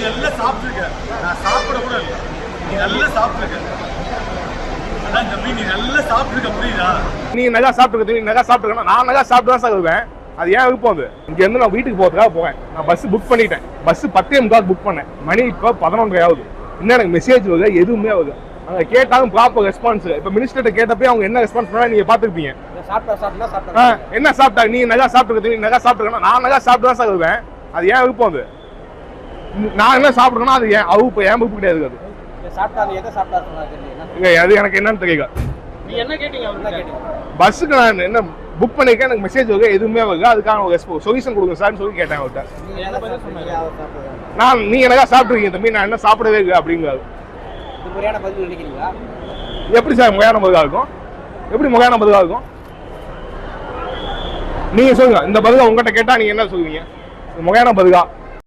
நல்லா சாப்பிட்டுருக்க, நான் சாப்பிட கூட இல்லை. நீ நல்லா சாப்பிட்டுருக்க, அதான் தம்பி நீ நல்லா சாப்பிட்டுருக்க, புரியுதா? நீங்க நல்லா சாப்பிட்டுருக்க, நீங்க நல்லா சாப்பிட்டுருக்கா, நான் நல்லா சாப்பிட்டு தான் சார் வருவேன். அது ஏன் விருப்பம்? அது இங்க இருந்து நான் வீட்டுக்கு போறதுக்காக போவேன். நான் பஸ் புக் பண்ணிட்டேன். பஸ் 10:45 புக் பண்ணேன். மணி இப்போ 11:30 ஆகுது. இன்னும் எனக்கு மெசேஜ் வருது, எதுவுமே வருது. அங்கே கேட்டாலும் ப்ராப்பர் ரெஸ்பான்ஸ். இப்போ மினிஸ்டர்கிட்ட கேட்டப்பே அவங்க என்ன ரெஸ்பான்ஸ் பண்ணா நீங்க பாத்துருப்பீங்க. என்ன சாப்பிட்டா நீங்க நல்லா சாப்பிட்டுருக்க, நீங்க நல்லா சாப்பிட்டுருக்கா, நான் நல்லா சாப்பிட்டு தான் சார் வருவேன். அது ஏன் விருப்பம்? அது நான் என்ன சாப்பிட்றேன்னா அது ஏன் அவுப்பு என் விருப்பம் கிடையாது. அது அது எனக்கு என்னன்னு தெரியல. பஸ்ஸுக்கு நான் என்ன புக் பண்ணிருக்கேன், எனக்கு மெசேஜ் வருது, எதுவுமே வருது. அதுக்கான ஒரு சொல்யூஷன் கொடுங்க சார்னு சொல்லி கேட்டேன் அவர்கிட்ட. நீங்க நல்லா சாப்பிட்டுருக்கீங்க தம்பி, நான் என்ன சாப்பிடவே இல்லை அப்படிங்கிறாரு. எப்படி சார் முறையான பதிலாக இருக்கும்? எப்படி முறையான பதிலாக இருக்கும்? நீங்க சொல்லுங்க. இந்த பதிலாக உங்ககிட்ட கேட்டா நீங்க என்ன சொல்லுவீங்க? முறையான பதிலா